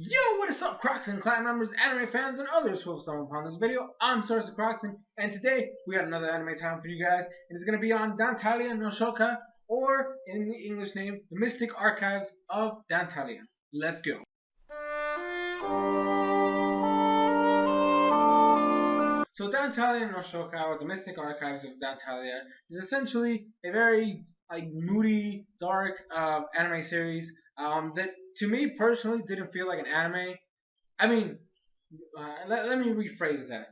Yo, what is up, Crocs and clan members, anime fans, and others who have stumbled upon this video? I'm SoresanCrockxen, and today we got another anime time for you guys, and it's going to be on Dantalian no Shoka, or in the English name, The Mystic Archives of Dantalian. Let's go. So Dantalian no Shoka, or The Mystic Archives of Dantalian, is essentially a very moody, dark anime series that to me personally didn't feel like an anime. I mean, let me rephrase that.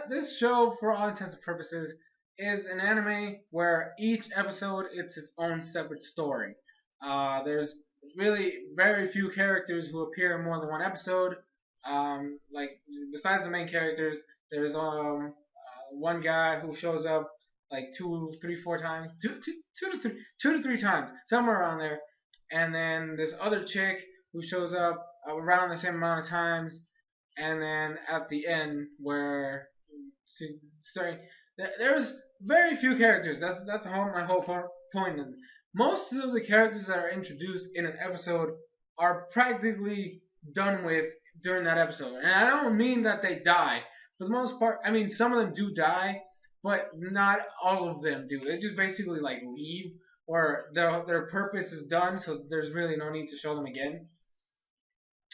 This show, for all intents and purposes, is an anime where each episode it's its own separate story. There's really very few characters who appear in more than one episode. Like besides the main characters, there's one guy who shows up like two, three, four times, two to three times, somewhere around there. And then this other chick who shows up around the same amount of times, and then at the end where there's very few characters. That's my whole point. And most of the characters that are introduced in an episode are practically done with during that episode. And I don't mean that they die. For the most part, I mean some of them do die, but not all of them do. They just basically like leave, or their purpose is done, so there's really no need to show them again.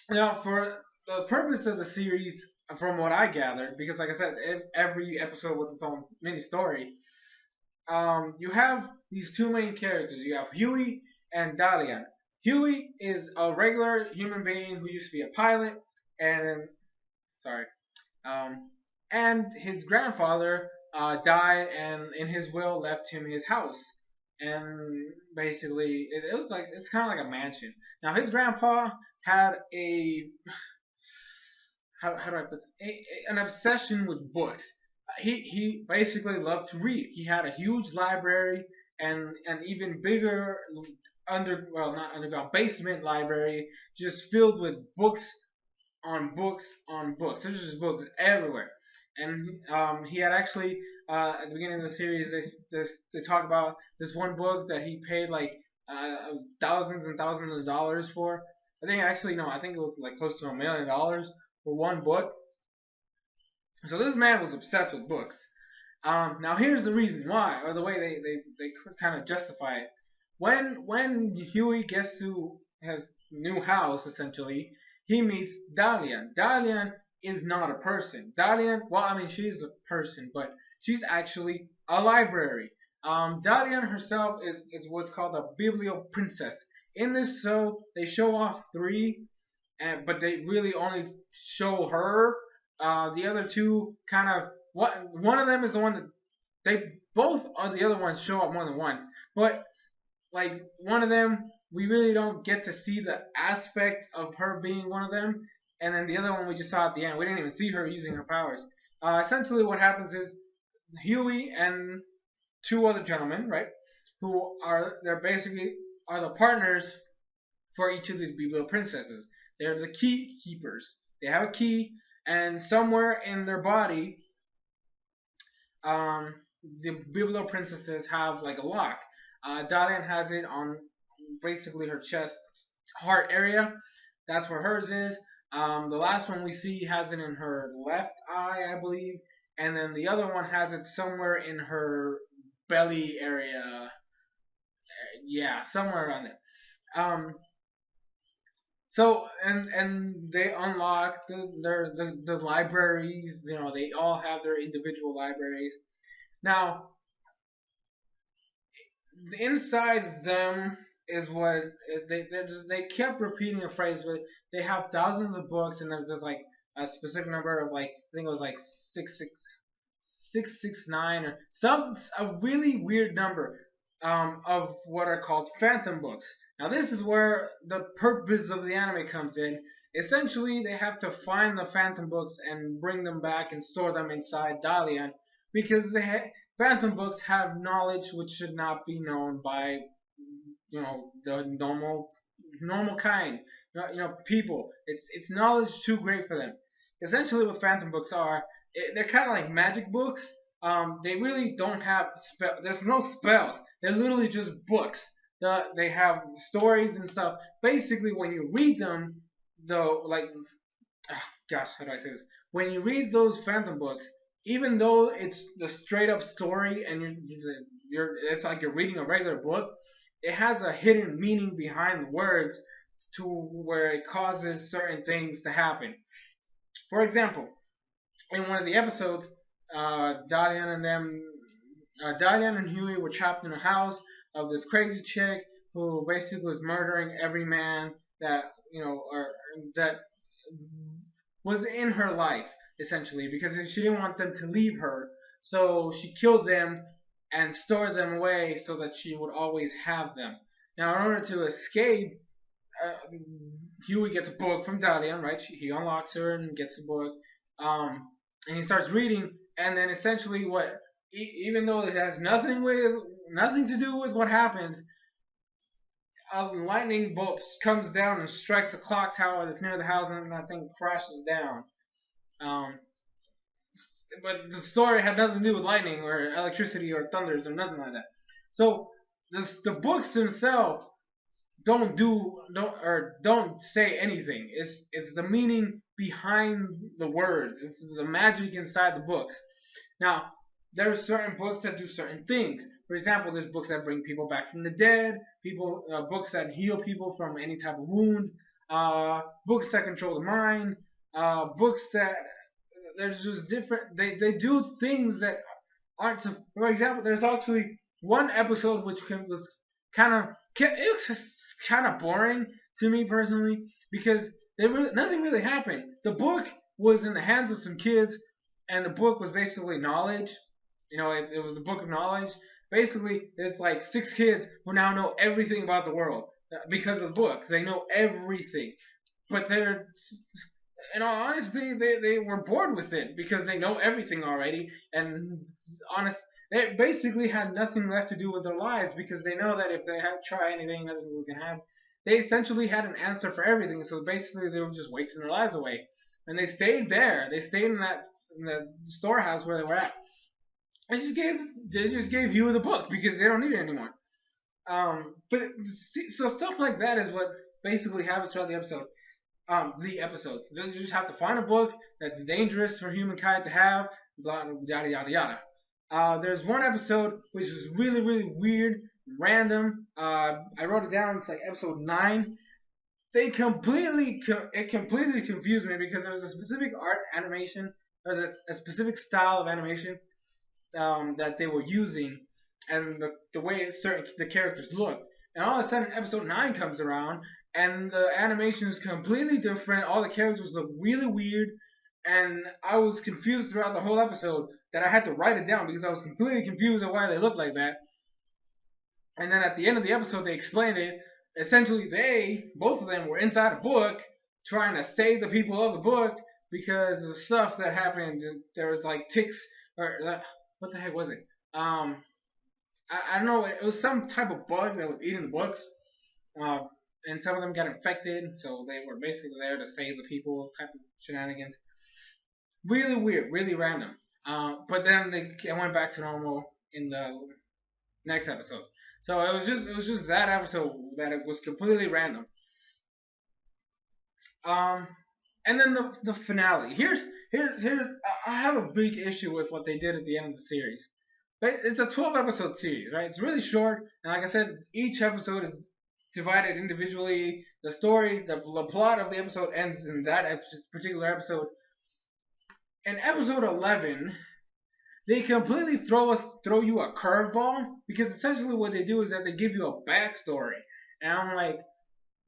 Now, for the purpose of the series, from what I gathered, because like I said, every episode with its own mini story, you have these two main characters. You have Huey and Dalian. Huey is a regular human being who used to be a pilot, and his grandfather died, and in his will left him his house. And basically, it's kind of like a mansion. Now, his grandpa had how do I put this? An obsession with books. He basically loved to read. He had a huge library and an even bigger not underground, basement library, just filled with books on books on books. There's just books everywhere. And he had actually, at the beginning of the series, they talk about this one book that he paid like thousands and thousands of dollars for. I think it was like close to $1 million for one book. So this man was obsessed with books. Now here's the reason why, or the way they kind of justify it. When Huey gets to his new house, essentially, he meets Dalian. Dalian is not a person. Dalian, well, I mean, she is a person, but she's actually a library. Dalian herself is what's called a biblio princess. In this show, they show off three, but they really only show her. The other two kind of, one of them is the one that both of the other ones show up more than once, but like one of them, we really don't get to see the aspect of her being one of them. And then the other one we just saw at the end. We didn't even see her using her powers. Essentially what happens is Huey and two other gentlemen, right, they're basically the partners for each of these Biblo princesses. They're the key keepers. They have a key, and somewhere in their body, the Biblo princesses have like a lock. Dalian has it on basically her chest, heart area. That's where hers is. The last one we see has it in her left eye, I believe, and then the other one has it somewhere in her belly area. Yeah, somewhere around there. So and they unlock the libraries. You know, they all have their individual libraries. Now, inside them is what they kept repeating a phrase where they have thousands of books, and there's just like a specific number of, like, I think it was like 669 or a really weird number of what are called phantom books. Now this is where the purpose of the anime comes in. Essentially, they have to find the phantom books and bring them back and store them inside Dalian, because phantom books have knowledge which should not be known by the normal kind, people. It's knowledge too great for them. Essentially, what phantom books are, they're kind of like magic books. They really don't have there's no spells. They're literally just books. They have stories and stuff. Basically, when you read them, though, like, gosh, how do I say this? When you read those Phantom books, even though it's the straight up story and it's like you're reading a regular book, it has a hidden meaning behind the words to where it causes certain things to happen. For example, in one of the episodes, Dalian and Huey were trapped in a house of this crazy chick who basically was murdering every man that or that was in her life essentially because she didn't want them to leave her. So she killed them and stored them away so that she would always have them. Now, in order to escape, uh, Huey gets a book from Dalian, right? He unlocks her and gets the book, and he starts reading. And then essentially, even though it has nothing to do with what happens, a lightning bolt comes down and strikes a clock tower that's near the house, and that thing crashes down. Um, but the story had nothing to do with lightning or electricity or thunders or nothing like that. So the books themselves don't say anything. It's the meaning behind the words. It's the magic inside the books. Now, there are certain books that do certain things. For example, there's books that bring people back from the dead, books that heal people from any type of wound, books that control the mind, books that there's just different. They do things that aren't. For example, there's actually one episode which was kind of it was kind of boring to me personally because nothing really happened. The book was in the hands of some kids, and the book was basically knowledge. It was the book of knowledge. Basically, there's like 6 kids who now know everything about the world because of the book. They know everything, but in all honesty, they were bored with it because they know everything already. And they basically had nothing left to do with their lives because they know that if they try anything, nothing will can happen. They essentially had an answer for everything, so basically they were just wasting their lives away. And they stayed there. They stayed in the storehouse where they were at. They just gave you the book because they don't need it anymore. So stuff like that is what basically happens throughout the episode. The episodes. You just have to find a book that's dangerous for humankind to have. Blah yada yada yada. There's one episode which was really really weird, random. I wrote it down. It's like episode 9. It completely confused me because there was a specific art animation or a specific style of animation that they were using, and the way the characters look. And all of a sudden, episode 9 comes around, and the animation is completely different. All the characters look really weird, and I was confused throughout the whole episode that I had to write it down because I was completely confused on why they looked like that. And then at the end of the episode, they explained it. Essentially, both of them were inside a book trying to save the people of the book because of the stuff that happened. There was like ticks or what the heck was it? I don't know. It was some type of bug that was eating the books, and some of them got infected. So they were basically there to save the people. Type of shenanigans. Really weird, really random. But then they went back to normal in the next episode. So it was just that episode that it was completely random. And then the finale. Here's I have a big issue with what they did at the end of the series. But it's a 12 episode series, right? It's really short, and like I said, each episode is divided individually. The story, the plot of the episode ends in that particular episode. In episode 11, they completely throw you a curveball because essentially what they do is that they give you a backstory, and I'm like,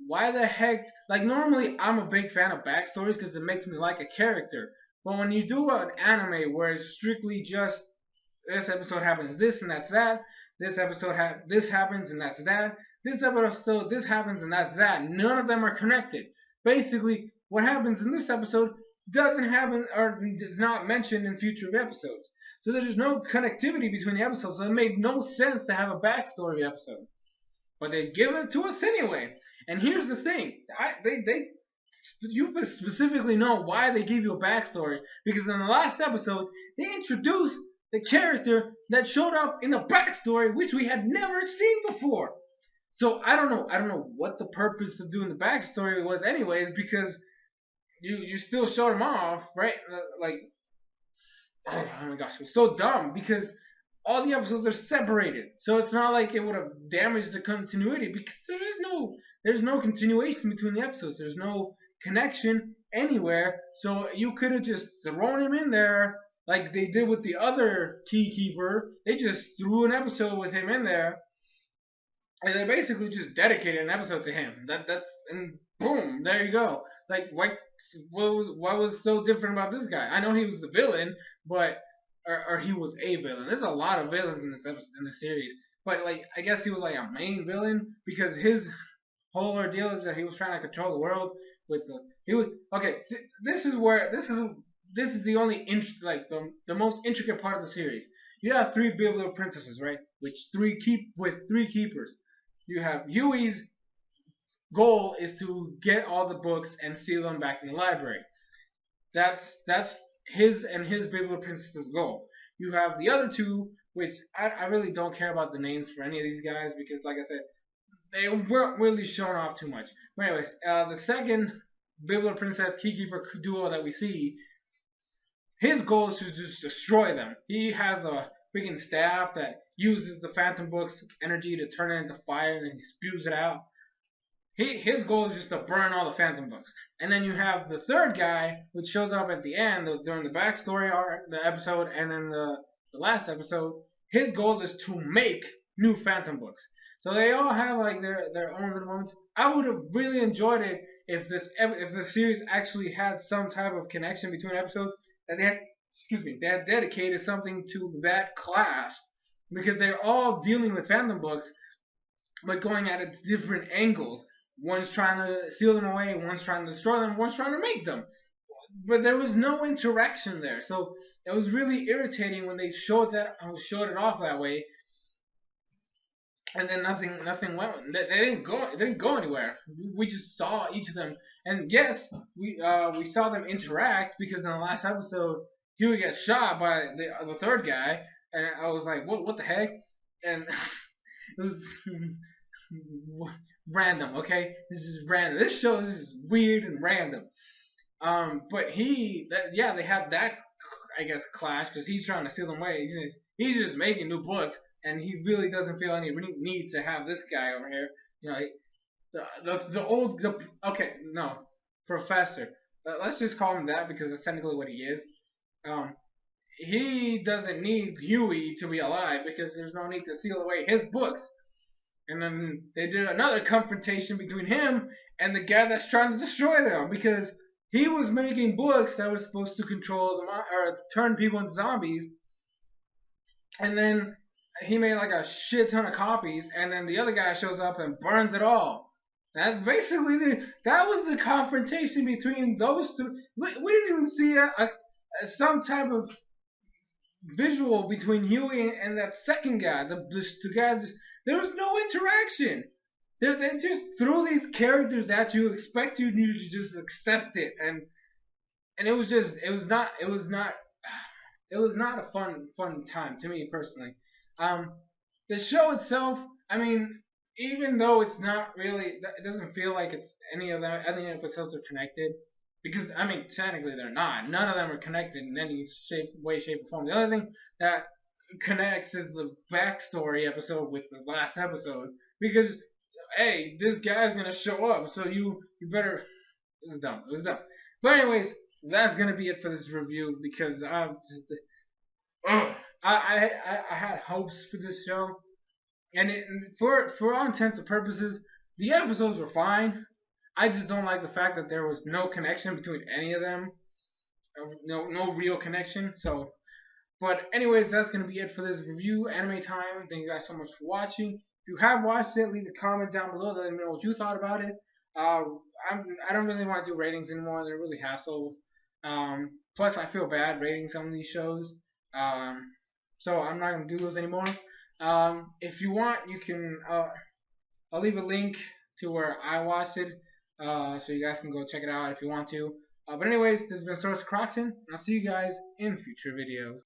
why the heck? Like normally I'm a big fan of backstories because it makes me like a character, but when you do an anime where it's strictly just this episode happens this and that's that, this episode this happens and that's that, this episode this happens and that's that, none of them are connected. Basically, what happens in this episode doesn't happen or is not mentioned in future episodes. So there's no connectivity between the episodes, so it made no sense to have a backstory episode. But they give it to us anyway. And here's the thing, you specifically know why they give you a backstory, because in the last episode they introduced the character that showed up in the backstory, which we had never seen before. So I don't know what the purpose of doing the backstory was anyways, because you still showed him off, right? Like, oh my gosh, it was so dumb because all the episodes are separated, so it's not like it would have damaged the continuity because there's no continuation between the episodes. There's no connection anywhere, so you could have just thrown him in there like they did with the other key keeper. They just threw an episode with him in there, and they basically just dedicated an episode to him. That's and boom, there you go. Like what was so different about this guy? I know he was the villain, but or he was a villain. There's a lot of villains in this episode, in this series, but like I guess he was like a main villain because his whole ordeal is that he was trying to control the world with the he was okay. This is where this is the only like the most intricate part of the series. You have three biblical princesses, right? Which three keepers. You have Huey's goal is to get all the books and seal them back in the library. That's his and his biblical princess's goal. You have the other two, which I really don't care about the names for any of these guys because, like I said, they weren't really showing off too much. But anyways, the second biblical princess keykeeper duo that we see, his goal is to just destroy them. He has a freaking staff that uses the Phantom Book's energy to turn it into fire, and then he spews it out. His goal is just to burn all the Phantom Books. And then you have the third guy, which shows up at the end during the backstory arc, the episode, and then the last episode. His goal is to make new Phantom Books. So they all have like their own little moments. I would have really enjoyed it if the series actually had some type of connection between episodes, that they had dedicated something to that class, because they're all dealing with Phantom Books but going at it different angles. One's trying to seal them away, one's trying to destroy them, one's trying to make them. But there was no interaction there, so it was really irritating when they showed it off that way, and then nothing went. They didn't go anywhere. We just saw each of them, and yes, we saw them interact because in the last episode, Huey gets shot by the third guy, and I was like, what the heck? And it was random. Okay, this is random. This show is weird and random. But they have that, I guess, clash because he's trying to seal them away. He's just making new books, and he really doesn't feel any need to have this guy over here. You know, professor. Let's just call him that because that's technically what he is. He doesn't need Huey to be alive because there's no need to seal away his books. And then they did another confrontation between him and the guy that's trying to destroy them because he was making books that were supposed to control or turn people into zombies. And then he made like a shit ton of copies, and then the other guy shows up and burns it all. That's basically that was the confrontation between those two. We didn't even see some type of visual between Huey and that second guy. The guy, there was no interaction. They just threw these characters at you, expect you to just accept it, and it was not a fun time to me personally. The show itself, I mean, even though it's not really, it doesn't feel like it's any episodes are connected, because I mean technically they're not. None of them are connected in any way, shape, or form. The only thing that connects is the backstory episode with the last episode, because hey, this guy's gonna show up, so you better. It was dumb. It was dumb. But anyways, that's gonna be it for this review because I had hopes for this show, and for all intents and purposes, the episodes were fine. I just don't like the fact that there was no connection between any of them, no real connection. So, but anyways, that's gonna be it for this review. Anime time. Thank you guys so much for watching. If you have watched it, leave a comment down below. Let me know what you thought about it. I don't really want to do ratings anymore. They're really hassle. Plus, I feel bad rating some of these shows. So I'm not gonna do those anymore. If you want, you can. I'll leave a link to where I watched it, so you guys can go check it out if you want to. But anyways, this has been SoresanCrockxen, and I'll see you guys in future videos.